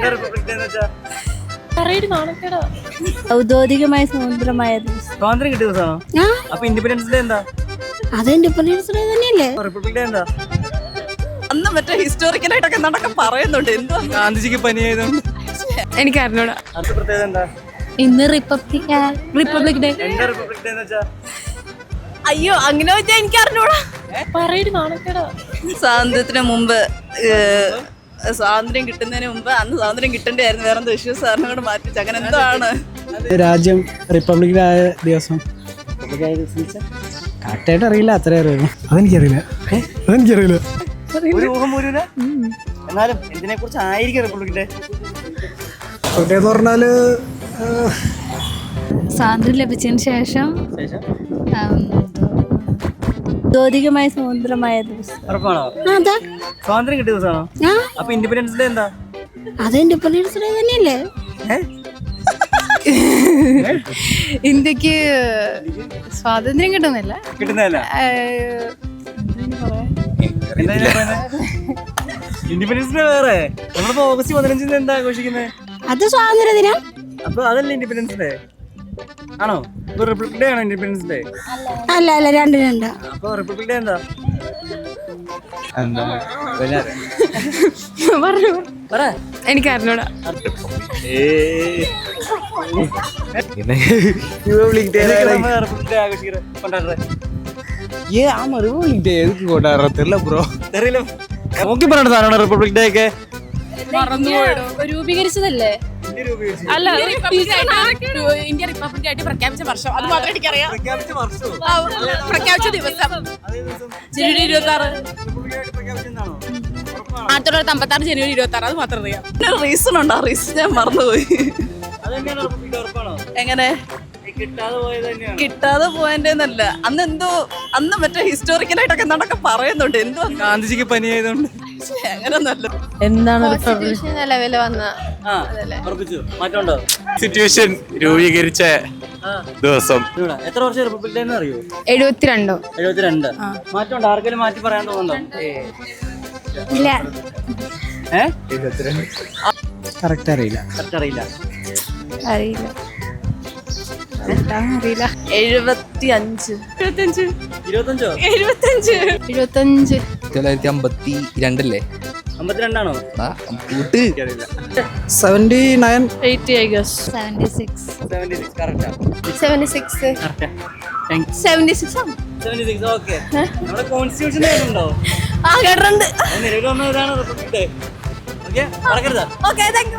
എന്താ republic day എന്ന് വെച്ചാ? ഔദ്യോഗികമായ സ്വതന്ത്രമായ ദിവസം. സ്വാതന്ത്ര്യം കിട്ടിയ ദിവസമാണോ? അപ്പൊ ഇൻഡിപെൻഡൻസ് ഡേ എന്താ? അത് ഇൻഡിപെൻഡൻസ് ഡേ തന്നെയല്ലേ? റിപ്പബ്ലിക് ഡേ എന്താ? അന്ന് മറ്റേ ഹിസ്റ്റോറിക്കലായിട്ടൊക്കെ എന്തൊക്കെ പറയുന്നുണ്ട്. എന്തോ ഗാന്ധിജിക്ക് പനി ആയതുകൊണ്ട്. എനിക്ക് അറിഞ്ഞൂടാ. അടുത്ത പ്രത്യേകത എന്താ? ഇന്ന് റിപ്പബ്ലിക് ഡേ. എന്താ റിപ്പബ്ലിക് ഡേ എന്ന് വെച്ചാ? അയ്യോ അങ്ങനെ വെച്ചാൽ എനിക്ക് അറിഞ്ഞൂടാ. സ്വാതന്ത്ര്യത്തിന് മുമ്പ് സ്വാതന്ത്ര്യം കിട്ടുന്നതിന് മുമ്പ് അന്ന് സ്വാതന്ത്ര്യം കിട്ടേണ്ടായിരുന്നു. വേറെ എന്തോ ഇഷ്യൂസ് സാറിനും കൂടെ മാറ്റിച്ച് അങ്ങനെ എന്തോ ആണ്. രാജ്യം റിപ്പബ്ലിക്കായ ദിവസം കറക്റ്റായിട്ട് അറിയില്ല, അത്രേ അറിയുള്ളൂ. അതെനിക്കറിയില്ല. ഒരു ഊഹം പോലും എന്നാലും എന്തിനെ കുറിച്ച് ആയിരിക്കും റിപ്പബ്ലിക് ഡേ? എന്ന് പറഞ്ഞാല് സ്വാതന്ത്ര്യം ലഭിച്ചതിന് ശേഷം ഔദ്യോഗികമായ സ്വതന്ത്രമായ ദിവസം. ഉറപ്പാണോ? സ്വാതന്ത്ര്യം കിട്ടിയ ദിവസമാണോ? അപ്പൊ ഇൻഡിപെൻഡൻസ് ഡേ എന്താ? അത് ഇൻഡിപെൻഡൻസ് ഡേ തന്നെയല്ലേ? ഇന്ത്യക്ക് സ്വാതന്ത്ര്യം കിട്ടുന്നില്ല. കിട്ടുന്നതല്ല. ഇൻഡിപെൻഡൻസ് ഡേ വേറെ. നമ്മളിപ്പോ ഓഗസ്റ്റ് 15 എന്താ ആഘോഷിക്കുന്നത്? അത് സ്വാതന്ത്ര്യ ദിനം. അപ്പൊ അതല്ല ഇൻഡിപെൻഡൻസ് ഡേ ആണോ? ഇപ്പൊ റിപ്പബ്ലിക് ഡേ ആണോ ഇൻഡിപെൻഡൻസ് ഡേ? അല്ല അല്ല, രണ്ടും. അപ്പൊ റിപ്പബ്ലിക് ഡേ എന്താ? പറ. എനിക്ക് അറിഞ്ഞൂടാ. റിപ്പബ്ലിക് ഡേ ആഘോഷിക്കുന്നത് കൊണ്ടാടുന്നത് നോക്കി പറഞ്ഞ സാധനമാണ് റിപ്പബ്ലിക് ഡേ ഒക്കെ. രൂപീകരിച്ചതല്ലേ? അല്ല, ഇന്ത്യ റിപ്പബ്ലിക് ആയിട്ട് പ്രഖ്യാപിച്ച വർഷം അത് മാത്രമേ എനിക്കറിയാം. പ്രഖ്യാപിച്ച ദിവസം ജനുവരി 26. 1956 ജനുവരി 26. അത് മാത്രം അറിയാം. റീസൺ ഉണ്ടോ? റീസൺ ഞാൻ മറന്നുപോയി. എങ്ങനെ കിട്ടാതെ പോയതിന്റെന്നല്ല, അന്ന് മറ്റേ ഹിസ്റ്റോറിക്കലായിട്ടൊക്കെ എന്തൊക്കെ പറയുന്നുണ്ട്. എന്തോ ഗാന്ധിജിക്ക് പനി ആയതുകൊണ്ട്. അങ്ങനെയൊന്നല്ല. എന്താണ് നിലവില് വന്ന മാറ്റമുണ്ടോ? സിറ്റുവേഷൻ രൂപീകരിച്ച ദിവസം. എത്ര വർഷം റിപ്പബ്ലിക് ഡേ എന്ന് അറിയോ? 72. 72. മാറ്റമുണ്ടോ? ആർക്കെങ്കിലും മാറ്റി പറയാൻ തോന്നുന്നുണ്ടോ? ഇല്ല. കറക്റ്റ് അറിയില്ല. കറക്റ്റ് അറിയില്ല. അറിയില്ല. 75. 25. 1952 52 ആണോ? 79. 80 I guess. 76. 76 correct. 76. Correct. 76. 76 okay. നമ്മുടെ കോൺസ്റ്റിറ്റ്യൂഷൻ ഉണ്ടോ? കേട്ടിട്ടുണ്ട്. നിലവിൽ വന്ന ഇതാണ് റിപ്പബ്ലിക് ഡേ. ഓക്കെ, മറക്കരുത്. Okay, thank you.